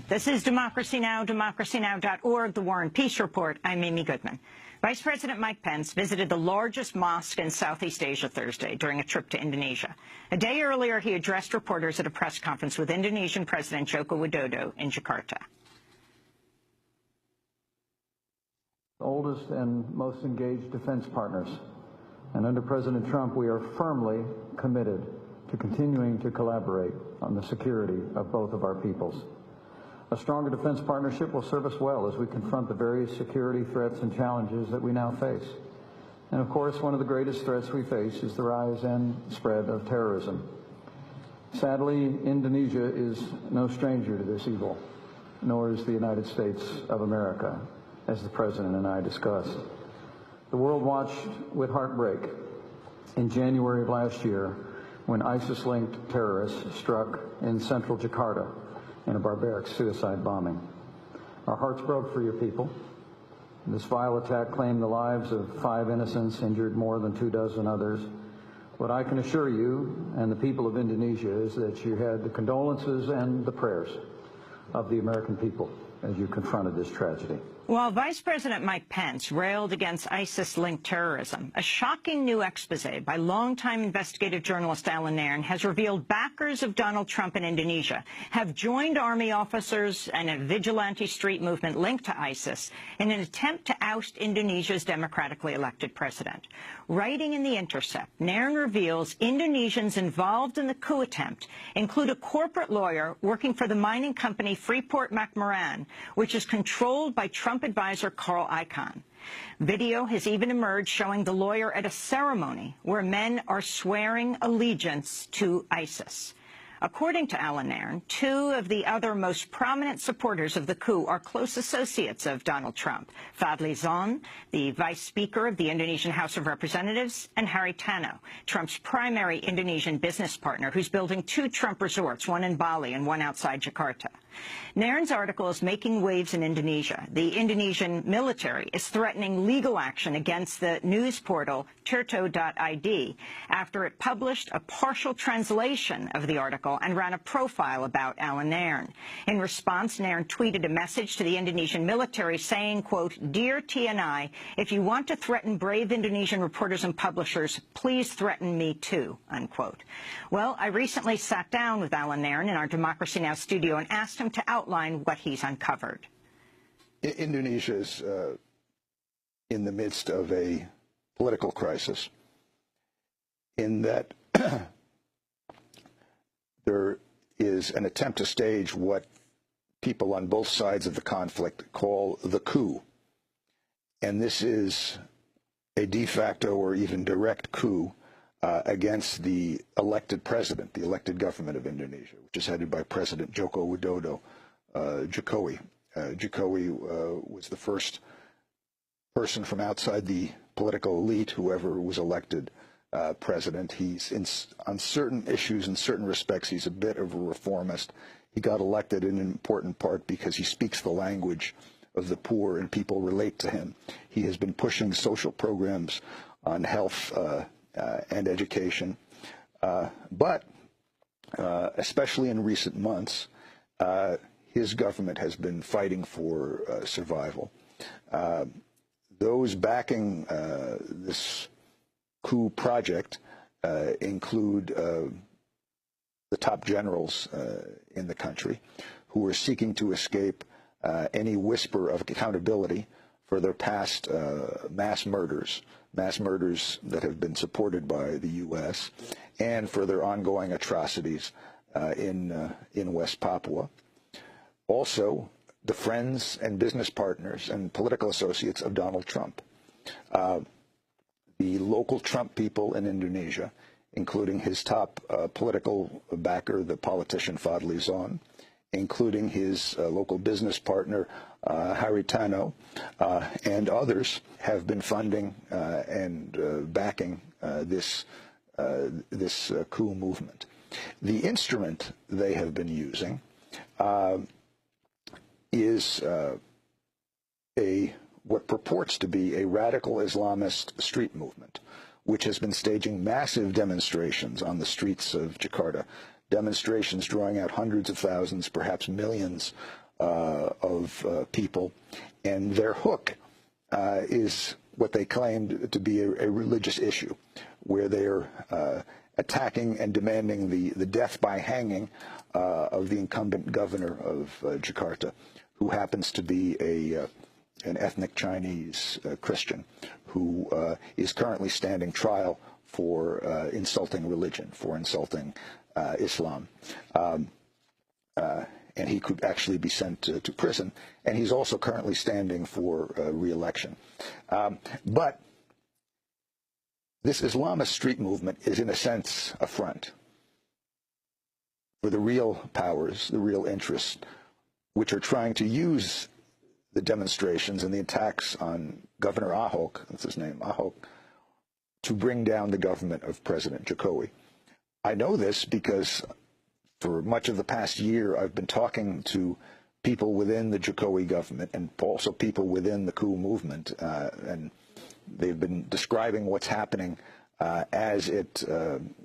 This is Democracy Now!, democracynow.org, The War and Peace Report. I'm Amy Goodman. Vice President Mike Pence visited the largest mosque in Southeast Asia Thursday during a trip to Indonesia. A day earlier, he addressed reporters at a press conference with Indonesian President Joko Widodo in Jakarta. Oldest and most engaged defense partners. And under President Trump, we are firmly committed to continuing to collaborate on the security of both of our peoples. A stronger defense partnership will serve us well as we confront the various security threats and challenges that we now face. And of course, one of the greatest threats we face is the rise and spread of terrorism. Sadly, Indonesia is no stranger to this evil, nor is the United States of America, as the President and I discussed. The world watched with heartbreak in January of last year when ISIS-linked terrorists struck in central Jakarta in a barbaric suicide bombing. Our hearts broke for your people. This vile attack claimed the lives of 5 innocents, injured more than 24 others. What I can assure you and the people of Indonesia is that you had the condolences and the prayers of the American people as you confronted this tragedy. While Vice President Mike Pence railed against ISIS-linked terrorism, a shocking new expose by longtime investigative journalist Alan Nairm has revealed backers of Donald Trump in Indonesia have joined army officers and a vigilante street movement linked to ISIS in an attempt to oust Indonesia's democratically elected president. Writing in The Intercept, Nairm reveals Indonesians involved in the coup attempt include a corporate lawyer working for the mining company Freeport-McMoRan, which is controlled by Trump advisor Carl Icahn. Video has even emerged showing the lawyer at a ceremony where men are swearing allegiance to ISIS. According to Alan Nairm, 2 of the other most prominent supporters of the coup are close associates of Donald Trump: Fadli Zon, the vice speaker of the Indonesian House of Representatives, and Haritano, Trump's primary Indonesian business partner, who's building 2 Trump resorts, one in Bali and one outside Jakarta. Nairm's article is making waves in Indonesia. The Indonesian military is threatening legal action against the news portal Tirto.id after it published a partial translation of the article and ran a profile about Alan Nairm. In response, Nairm tweeted a message to the Indonesian military saying, quote, "Dear TNI, if you want to threaten brave Indonesian reporters and publishers, please threaten me too," unquote. Well, I recently sat down with Alan Nairm in our Democracy Now! Studio and asked him to outline what he's uncovered. Indonesia is in the midst of a political crisis in that there is an attempt to stage what people on both sides of the conflict call the coup. And this is a de facto or even direct coup against the elected president, the elected government of Indonesia, which is headed by President Joko Widodo. Jokowi was the first person from outside the political elite who ever was elected president. He's on certain issues, in certain respects, he's a bit of a reformist. He got elected in an important part because he speaks the language of the poor and people relate to him. He has been pushing social programs on health and education, but especially in recent months, his government has been fighting for survival. Those backing this coup project include the top generals in the country who are seeking to escape any whisper of accountability for their past mass murders that have been supported by the U.S., and for their ongoing atrocities in West Papua. Also, the friends and business partners and political associates of Donald Trump. The local Trump people in Indonesia, including his top political backer, the politician Fadli Zon, including his local business partner, Haritano, and others, have been funding and backing this coup movement. The instrument they have been using is what purports to be a radical Islamist street movement, which has been staging massive demonstrations on the streets of Jakarta, demonstrations drawing out hundreds of thousands, perhaps millions of people, and their hook is what they claimed to be a religious issue, where they're attacking and demanding the death by hanging of the incumbent governor of Jakarta, who happens to be an ethnic Chinese Christian who is currently standing trial for insulting religion, for insulting Islam. And he could actually be sent to prison. And he's also currently standing for re-election. But this Islamist street movement is, in a sense, a front for the real powers, the real interests, which are trying to use the demonstrations and the attacks on Governor Ahok, that's his name, Ahok, to bring down the government of President Jokowi. I know this because for much of the past year, I've been talking to people within the Jokowi government and also people within the coup movement, and they've been describing what's happening as it